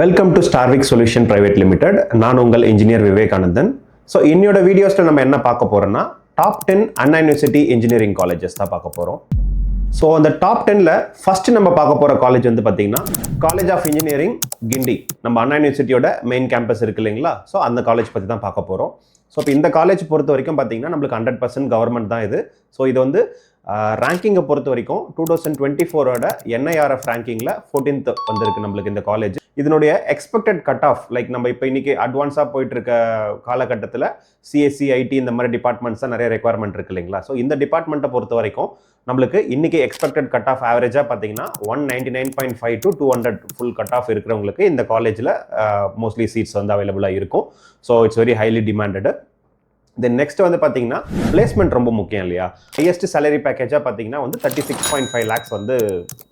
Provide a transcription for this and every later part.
Welcome to Starvik solution private limited. நான் உங்கள் engineer Vivekanandan. So இன்னையோட வீடியோஸில் நம்ம என்ன பார்க்க போறோம்னா டாப் 10 அண்ணா யூனிவர்சிட்டி இன்ஜினியரிங் காலேஜஸ் தான் பார்க்க போகிறோம். ஸோ அந்த டாப் 10ல் ஃபர்ஸ்ட் நம்ம பார்க்க போகிற காலேஜ் வந்து பார்த்தீங்கன்னா காலேஜ் ஆஃப் இன்ஜினியரிங் கிண்டி. நம்ம அண்ணா யூனிவர்சிட்டியோட மெயின் கேம்பஸ் இருக்கு இல்லைங்களா? ஸோ அந்த காலேஜ் பற்றி தான் பார்க்க போகிறோம். ஸோ இப்போ இந்த காலேஜ் பொறுத்த வரைக்கும் பார்த்தீங்கன்னா நம்மளுக்கு 100% கவர்மெண்ட் தான் இது. ஸோ இது வந்து ரேங்கிங்கை பொறுத்த வரைக்கும் 2024ஓட NIRF ரேங்கிங்கில் 14th வந்திருக்கு நம்மளுக்கு இந்த காலேஜ். இதனுடைய எக்ஸ்பெக்டட் கட் ஆஃப் லைக் நம்ம இப்போ இன்னைக்கு அட்வான்ஸாக போயிட்டு இருக்க காலகட்டத்தில் சிஎஸ்சி ஐடி இந்த மாதிரி டிபார்ட்மெண்ட்ஸ் தான் நிறைய ரெக்குவயர்மெண்ட் இருக்கு இல்லைங்களா? ஸோ இந்த டிபார்ட்மெண்ட்டை பொறுத்த வரைக்கும் நம்மளுக்கு இன்னைக்கு எக்ஸ்பெக்டட் கட் ஆஃப் ஆவரேஜாக பார்த்தீங்கன்னா 199.5 to 200 ஃபுல் கட் ஆஃப் இருக்கிறவங்களுக்கு இந்த காலேஜில் மோஸ்ட்லி சீட்ஸ் வந்து அவைலபிளாக இருக்கும். So it's very highly demanded. Then next வந்து பார்த்தீங்கன்னா பிளேஸ்மெண்ட் ரொம்ப முக்கியம் இல்லையா? ஹையஸ்ட் சேலரி பேக்கேஜாக பார்த்தீங்கன்னா வந்து 36.5 lakhs வந்து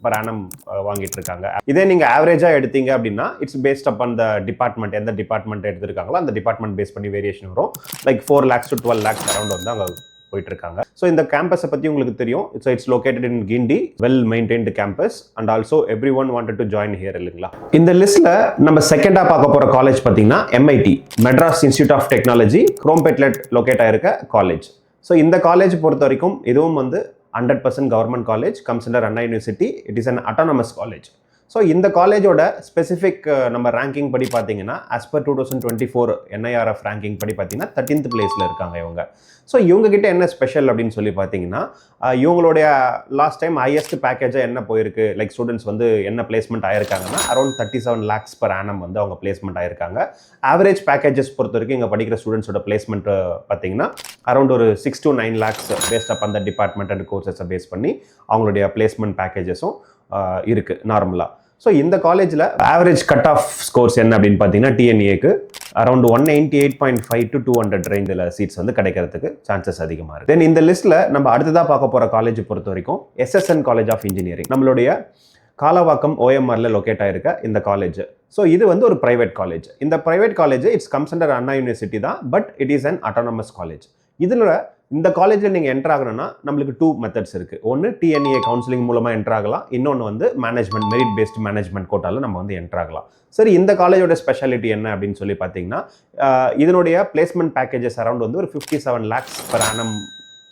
பர் ஆனம் வாங்கிட்டு இருக்காங்க. இதே நீங்கள் ஆவரேஜாக எடுத்தீங்க அப்படின்னா இட்ஸ் பேஸ்ட் அப் அந்த டிபார்ட்மெண்ட், எந்த டிபார்ட்மெண்ட் எடுத்திருக்காங்களோ அந்த டிபார்ட்மெண்ட் பேஸ் பண்ணி வேரியேஷன் வரும். Like 4 lakhs to 12 lakhs around வந்து அங்கே போயிட்டு இருக்காங்க. ஸோ இந்த கேம்பஸை பற்றி உங்களுக்கு தெரியும். It's located in Guindy, well maintained campus and also every one wanted to join here இல்லைங்களா? இந்த லிஸ்ட்ல நம்ம செகண்டாக பார்க்க போகிற காலேஜ் பார்த்தீங்கன்னா MIT, Madras institute of technology, குரோம்பேட்லெட் லொகேட் ஆயிருக்க காலேஜ். ஸோ இந்த காலேஜ் பொறுத்த வரைக்கும் இதுவும் வந்து 100% government college, comes under Anna university. It is an autonomous college. So இந்த காலேஜோட ஸ்பெசிஃபிக் நம்ம ரேங்கிங் படி பார்த்தீங்கன்னா ஆஸ் பர் 2024 NIRF ரேங்கிங் படி பார்த்தீங்கன்னா 13th பிளேஸில் இருக்காங்க இவங்க. ஸோ இவங்ககிட்ட என்ன ஸ்பெஷல் அப்படின்னு சொல்லி பார்த்தீங்கன்னா இவங்களுடைய லாஸ்ட் டைம் ஹையஸ்ட் பேக்கேஜாக என்ன போயிருக்கு, லைக் ஸ்டூடெண்ட்ஸ் வந்து என்ன பிளேஸ்மெண்ட் ஆயிருக்காங்கன்னா அரௌண்ட் 37 lakhs பர் ஆனம் வந்து அவங்க பிளேஸ்மெண்ட் ஆயிருக்காங்க. ஆவரேஜ் பேக்கேஜஸ் பொறுத்த வரைக்கும் இங்கே படிக்கிற ஸ்டூடெண்ட்ஸோட பிளேஸ்மெண்ட் பார்த்தீங்கன்னா அரௌண்ட் ஒரு 6 to 9 lakhs பேஸ்ட் அப் அந்த டிபார்ட்மெண்ட் அண்ட் கோர்சஸை பேஸ் பண்ணி அவங்களுடைய பிளேஸ்மெண்ட் பேக்கேஜஸும் இருக்கு நார்மலாக. ஸோ இந்த காலேஜில் ஆவரேஜ் கட் ஆஃப் ஸ்கோர்ஸ் என்ன அப்படின்னு பார்த்தீங்கன்னா TNAக்கு அரௌண்ட் 198.5 to 200 ரேஞ்சில் சீட்ஸ் வந்து கிடைக்கிறதுக்கு சான்சஸ் அதிகமாக இருக்குது. தென் இந்த லிஸ்ட்டில் நம்ம அடுத்ததாக பார்க்க போகிற காலேஜ் பொறுத்த வரைக்கும் SSN காலேஜ் ஆஃப் இன்ஜினியரிங், நம்மளுடைய காலவாக்கம் OMRல லொகேட் ஆயிருக்க இந்த காலேஜ். ஸோ இது வந்து ஒரு பிரைவேட் காலேஜ். இந்த private college its comes under Anna university தான், but it is an autonomous college. இதில் இந்த காலேஜில் நீங்கள் என்டர் ஆகணும்னா நம்மளுக்கு 2 மெத்தட்ஸ் இருக்குது. ஒன்று TNA கவுன்சிலிங் மூலமாக என்டர் ஆகலாம், இன்னொன்று வந்து மேனேஜ்மெண்ட் மெரிட் பேஸ்ட் மேனேஜ்மெண்ட் கோட்டாவில் நம்ம வந்து என்டர் ஆகலாம். சரி, இந்த காலேஜோட ஸ்பெஷாலிட்டி என்ன அப்படின்னு சொல்லி பார்த்தீங்கன்னா இதனுடைய பிளேஸ்மெண்ட் பேக்கேஜஸ் அரௌண்ட் வந்து ஒரு 57 lakhs பர் ஆனம்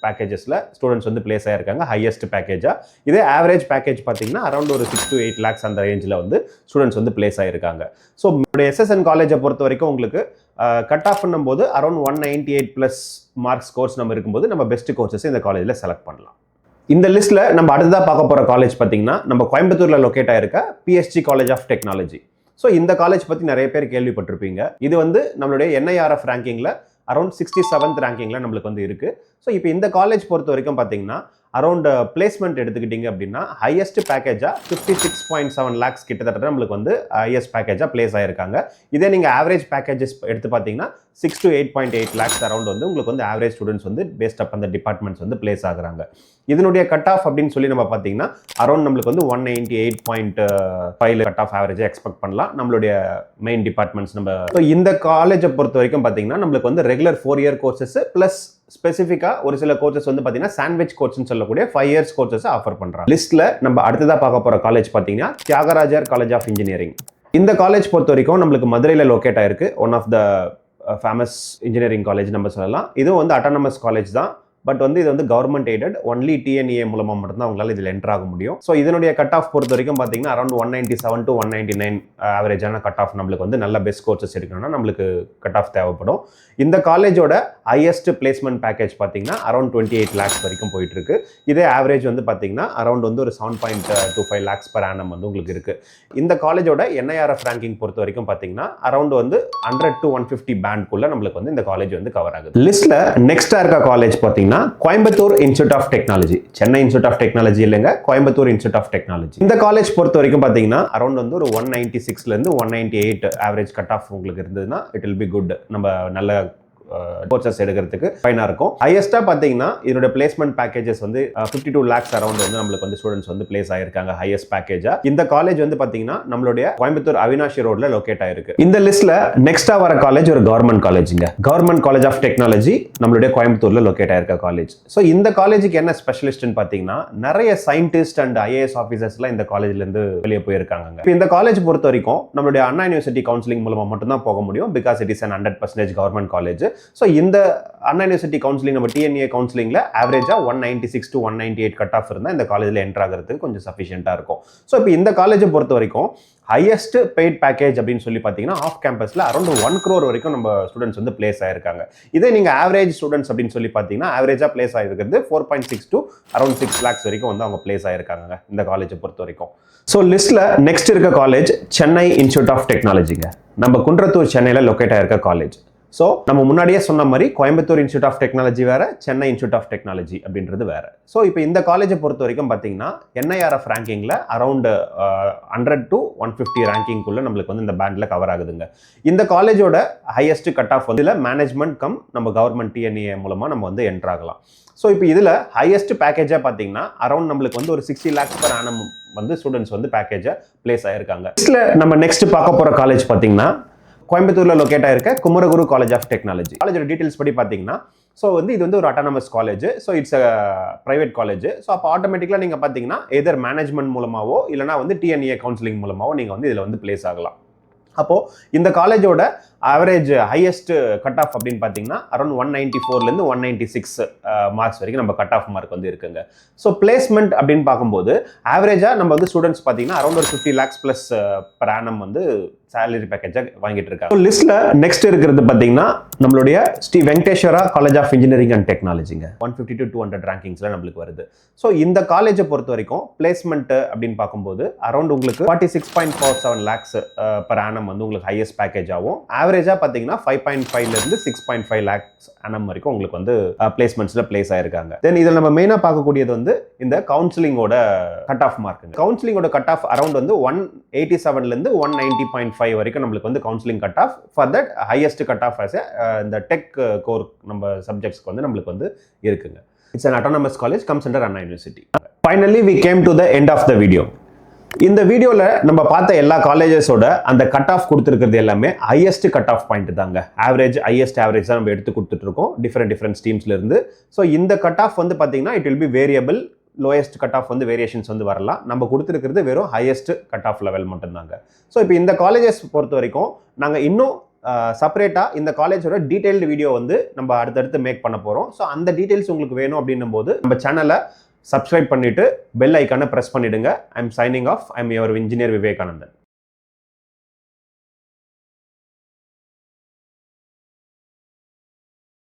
பேக்கேஜஸில் ஸ்டூடெண்ட்ஸ் வந்து பிளேஸ் ஆகிருக்காங்க ஹையஸ்ட் பேக்கேஜாக. இதே ஆவரேஜ் பேக்கேஜ் பார்த்தீங்கன்னா அரௌண்ட் ஒரு 6 to 8 lakhs அந்த ரேஞ்சில் வந்து ஸ்டூடெண்ட்ஸ் வந்து பிளேஸ் ஆகிருக்காங்க. ஸோ SSN காலேஜை பொறுத்த வரைக்கும் உங்களுக்கு கட் ஆஃப் பண்ணும்போது அரௌண்ட் 198+ மார்க்ஸ் கோர்ஸ் நம்ம இருக்கும்போது நம்ம பெஸ்ட் கோர்சஸ் இந்த காலேஜில் செலக்ட் பண்ணலாம். இந்த லிஸ்ட்டில் நம்ம அடுத்ததாக பார்க்க போகிற காலேஜ் பார்த்தீங்கன்னா நம்ம கோயம்புத்தூரில் லொகேட் ஆயிருக்க PSG college of technology. So இந்த காலேஜ் பற்றி நிறைய பேர் கேள்விப்பட்டிருப்பீங்க. இது வந்து நம்மளுடைய NIRF ரேங்கிங்கில் அரௌண்ட் 67th ரேங்கிங்கில் நம்மளுக்கு வந்து இருக்குது. ஸோ இப்போ இந்த காலேஜ் பொறுத்த வரைக்கும் பார்த்தீங்கன்னா அரௌண்ட் பிளேஸ்மெண்ட் எடுத்துக்கிட்டிங்க அப்படின்னா ஹையஸ்ட் பேக்கேஜாக 56.7 lakhs கிட்டத்தட்ட நம்மளுக்கு வந்து ஹையஸ்ட் பேக்கேஜாக பிளேஸ் ஆகிருக்காங்க. இதே நீங்கள் ஆவரேஜ் பேக்கேஜஸ் எடுத்து பார்த்தீங்கன்னா 6 to 8.8 lakhs அரௌண்ட் வந்து உங்களுக்கு வந்து ஆவரேஜ் ஸ்டூடெண்ட்ஸ் வந்து பேஸ்ட் அப் அந்த டிபார்ட்மெண்ட்ஸ் வந்து பிளேஸ் ஆகுறாங்க. இதனுடைய கட் ஆஃப் அப்படின்னு சொல்லி நம்ம பார்த்தீங்கன்னா அரௌண்ட் நம்மளுக்கு வந்து 198.5 கட் ஆஃப் ஆவரேஜாக எக்ஸ்பெக்ட் பண்ணலாம் நம்மளுடைய மெயின் டிபார்ட்மெண்ட்ஸ். நம்ம இந்த காலேஜை பொறுத்த வரைக்கும் பார்த்தீங்கன்னா நம்மளுக்கு வந்து ரெகுலர் 4 year கோர்சஸ் ப்ளஸ் ஸ்பெசிஃபிக்காக ஒரு சில கோர்சஸ் வந்து பார்த்தீங்கன்னா சாண்ட்விச் கோர்ஸ்னு சொல்லக்கூடிய 5 years கோர்சஸ் ஆஃபர் பண்ணுறாங்க. லிஸ்ட்டில் நம்ம அடுத்ததாக பார்க்க போகிற காலேஜ் பார்த்தீங்கன்னா தியாகராஜர் காலேஜ் ஆஃப் இன்ஜினியரிங். இந்த காலேஜ் பொறுத்த வரைக்கும் நம்மளுக்கு மதுரையில் லொகேட் ஆயிருக்கு. One of the famous engineering college நம்ம சொல்லலாம். இதுவும் வந்து அட்டானமஸ் காலேஜ் தான், பட் வந்து இது வந்து கவர்மெண்ட் எய்டட், ஒன்லி TNA மூலமாக மட்டும்தான் அவங்களால இதில் என்டர் ஆக முடியும். ஸோ இதனுடைய கட் ஆஃப் பொறுத்த வரைக்கும் பார்த்தீங்கன்னா அரௌண்ட் 197 to 199 ஆவரேஜான கட் ஆஃப் நம்மளுக்கு வந்து நல்ல பெஸ்ட் கோர்சஸ் எடுக்கணும்னா நம்மளுக்கு கட் ஆஃப் தேவைப்படும். இந்த காலேஜோட ஹையஸ்ட் பிளேஸ்மெண்ட் பேக்கேஜ் பார்த்தீங்கன்னா அரௌண்ட் 28 lakhs வரைக்கும் போயிட்டு இருக்கு. இதே ஆவரேஜ் வந்து பார்த்தீங்கன்னா அரௌண்ட் வந்து ஒரு 7.25 lakhs பர் ஆனம் வந்து உங்களுக்கு இருக்கு. இந்த காலேஜோட NIRF ரேங்கிங் பொறுத்த வரைக்கும் பார்த்தீங்கன்னா அரௌண்ட் வந்து 100 to 150 பேண்ட்குள்ள நம்மளுக்கு வந்து இந்த காலேஜ் வந்து கவர் ஆகுது. லிஸ்ட்ல நெக்ஸ்டா இருக்க காலேஜ் பார்த்தீங்கன்னா Coimbatore institute of technology, Chennai institute of technology இல்லைங்க, கோயம்புத்தூர் இன்ஸ்டியூட் ஆஃப் டெக்னாலஜி. இந்த காலேஜ் பொறுத்த வரைக்கும் பார்த்தீங்கன்னா அரௌண்ட் வந்து ஒரு 196 to 198 ஆவரேஜ் கட் ஆஃப் உங்களுக்கு இருந்ததுன்னா இட் வில் பி குட். நம்ம நல்ல கோர்சஸ் எடுக்கிறதுக்கு ஃபைனாக இருக்கும். ஹையஸ்ட்டாக பார்த்தீங்கன்னா இதோட பிளேஸ்மெண்ட் பேக்கேஜஸ் வந்து 52 lakhs அரௌண்ட் வந்து நம்மளுக்கு வந்து ஸ்டூடெண்ட்ஸ் வந்து பிளேஸ் ஆயிருக்காங்க ஹையஸ்ட் பேக்கேஜா. இந்த காலேஜ் வந்து பார்த்தீங்கன்னா நம்மளுடைய கோயம்புத்தூர் அவினாஷி ரோட்ல லொகேட் ஆயிருக்கு. இந்த லிஸ்ட்ல நெக்ஸ்டா வர காலேஜ் ஒரு கவர்மெண்ட் காலேஜுங்க. கவர்மெண்ட் காலேஜ் ஆஃப் டெக்னாலஜி நம்மளுடைய கோயம்புத்தூர்ல லொகேட் ஆயிருக்க காலேஜ். ஸோ இந்த காலேஜுக்கு என்ன ஸ்பெஷலிஸ்ட்னு பார்த்தீங்கன்னா நிறைய சயின்டிஸ்ட் அண்ட் ஐஏஎஸ் ஆஃபீஸர்ஸ்லாம் இந்த காலேஜ்ல இருந்து வெளியே போயிருக்காங்க. இந்த காலேஜ் பொறுத்த வரைக்கும் நம்மளுடைய அண்ணா யூனிவர்சிட்டி கவுன்சிலிங் மூலமா மட்டும் தான் போக முடியும். Because it is an 100% government college. So இந்த அண்ணா யூனிவர்சிட்டி கவுன்சிலிங் நம்ம டிஎன்ஏ கவுன்சிலிங்ல ஆவரேஜா 196 to 198 கட் ஆஃப் இருந்தால் இந்த காலேஜில் என்டர் ஆகிறதுக்கு கொஞ்சம் சஃபிஷியண்டாக இருக்கும். ஸோ இப்போ இந்த காலேஜை பொறுத்த வரைக்கும் ஹையஸ்ட் பெய்ட் பேக்கேஜ் அப்படின்னு சொல்லி பார்த்தீங்கன்னா ஆஃப் கேம்பஸில் அரௌண்ட் 1 crore வரைக்கும் நம்ம ஸ்டூடெண்ட்ஸ் வந்து பிளேஸ் ஆயிருக்காங்க. இதே நீங்கள் ஆவரேஜ் ஸ்டூடெண்ட்ஸ் அப்படின்னு சொல்லி பார்த்தீங்கன்னா ஆவரேஜாக பிளேஸ் ஆயிருக்கிறது 4.6 to அரௌண்ட் 6 lakhs வரைக்கும் வந்து அவங்க பிளேஸ் ஆயிருக்காங்க இந்த காலேஜை பொறுத்த வரைக்கும். ஸோ லிஸ்ட்ல நெக்ஸ்ட் இருக்க காலேஜ் சென்னை இன்ஸ்டியூட் ஆஃப் டெக்னாலஜிங்க. நம்ம குன்றத்தூர் சென்னையில் லொக்கேட் ஆயிருக்க காலேஜ். ஸோ நம்ம முன்னாடியே சொன்ன மாதிரி கோயம்புத்தூர் இன்ஸ்டியூட் ஆஃப் டெக்னாலஜி வேற, சென்னை இன்ஸ்டியூட் ஆஃப் டெக்னாலஜி அப்படின்றது வேற. ஸோ இப்போ இந்த காலேஜை பொறுத்த வரைக்கும் பார்த்தீங்கன்னா NIRF ரேங்கிங்கில் அரௌண்ட் 100 to 150 ரேங்கிங்குள்ள நம்மளுக்கு வந்து இந்த பேண்டில் கவர் ஆகுதுங்க. இந்த காலேஜோட ஹையஸ்ட் கட் ஆஃப் வந்து மேனேஜ்மெண்ட் கம் நம்ம கவர்மெண்ட் டிஎன்ஏ மூலமாக நம்ம வந்து என்டர் ஆகலாம். ஸோ இப்போ இதில் ஹையஸ்ட் பேக்கேஜாக பார்த்தீங்கன்னா அரௌண்ட் நம்மளுக்கு வந்து ஒரு 60 lakhs per annum வந்து ஸ்டூடெண்ட்ஸ் வந்து பேக்கேஜை பிளேஸ் ஆயிருக்காங்க. இதில் நம்ம நெக்ஸ்ட் பார்க்க போகிற காலேஜ் பார்த்தீங்கன்னா கோயம்புத்தூர்ல லொகேட் ஆயிருக்க குமரகுரு காலேஜ் ஆஃப் டெக்னாலஜி. காலேஜோட டீடைல்ஸ் படி பார்த்தீங்கன்னா ஸோ வந்து இது வந்து ஒரு autonomous college. So its private college. So அப்போ ஆட்டோமேட்டிக்கலாக நீங்கள் பார்த்தீங்கன்னா எதர் மேனேஜ்மெண்ட் மூலமாவோ இல்லைனா வந்து டிஎன்ஏ கவுன்சிலிங் மூலமாவோ நீங்கள் வந்து இதில் வந்து பிளேஸ் ஆகலாம். அப்போ இந்த காலேஜோட ஆவரேஜ் ஹையஸ்ட் கட் ஆஃப் அப்படின்னு பார்த்தீங்கன்னா அரௌண்ட் 194லேருந்து 196 மார்க்ஸ் வரைக்கும் நம்ம கட் ஆஃப் மார்க் வந்து இருக்குங்க. ஸோ பிளேஸ்மெண்ட் அப்படின்னு பார்க்கும்போது ஆவரேஜாக நம்ம வந்து ஸ்டூடெண்ட்ஸ் பார்த்தீங்கன்னா அரௌண்ட் ஒரு 50 lakhs plus per annum வந்து சேலரி பேக்கேஜாக வாங்கிட்டு இருக்காங்க. லிஸ்ட்ல நெக்ஸ்ட் இருக்கிறது பார்த்தீங்கன்னா நம்மளுடைய Sri Venkateswara college of engineering and டெக்னாலஜிங்க. 150 to 200 ரேங்கிங்ஸ்ல நம்மளுக்கு வருது. ஸோ இந்த காலேஜை பொறுத்த வரைக்கும் பிளேஸ்மெண்ட் அப்படின்னு பார்க்கும்போது அரௌண்ட் உங்களுக்கு 46.47 lakhs per annum வந்து உங்களுக்கு ஹையஸ்ட் பேக்கேஜ் ஆகும். ஆவரேஜா பார்த்தீங்கன்னா 5.5லேருந்து 6.5 lakhs annum வரைக்கும் உங்களுக்கு வந்து பிளேஸ்மெண்ட்ஸ்ல பிளேஸ் ஆயிருக்காங்க. தென் இதில் நம்ம மெயினாக பார்க்கக்கூடியது வந்து இந்த கவுன்சிலிங்கோட கட் ஆஃப் மார்க். கவுன்சிலிங்கோட கட் ஆஃப் அரௌண்ட் வந்து 187லேருந்து 190.5 வரைக்கும் நம்மளுக்கு வந்து counselling cut off. For that highest cut off as இந்த டெக் கோர் நம்ம சப்ஜெக்ட்ஸ்க்கு வந்து நம்மளுக்கு வந்து இருக்குங்க. Its an autonomous college comes under Anna University. Finally we came to the end of the video. இந்த வீடியோவில் நம்ம பார்த்த எல்லா காலேஜஸோட அந்த கட் ஆஃப் கொடுத்துருக்கிறது எல்லாமே ஹையஸ்ட் கட் ஆஃப் பாயிண்ட் தாங்க. ஹையஸ்ட் ஆவரேஜ் தான் நம்ம எடுத்து கொடுத்துட்ருக்கோம் டிஃப்ரெண்ட் ஸ்ட்ரீம்ஸ்ல இருந்து. ஸோ இந்த கட் ஆஃப் வந்து பார்த்தீங்கன்னா it will be variable. Lowest cut off வந்து வேரியேஷன்ஸ் வந்து வரலாம். நம்ம கொடுத்துருக்கிறது வெறும் ஹையஸ்ட் கட் ஆஃப் லெவல் மட்டும்தாங்க. ஸோ இப்போ இந்த காலேஜஸ் பொறுத்த வரைக்கும் நாங்கள் இன்னும் செப்பரேட்டாக இந்த காலேஜோட டீடைல்டு வீடியோ வந்து நம்ம அடுத்தடுத்து மேக் பண்ண போகிறோம். ஸோ அந்த டீடைல்ஸ் உங்களுக்கு வேணும் அப்படின்னும் போது நம்ம சேனலை சப்ஸ்கிரைப் பண்ணிட்டு பெல் ஐக்கானை ப்ரெஸ் பண்ணிடுங்க. I am signing off. I am your engineer Vivekanandan.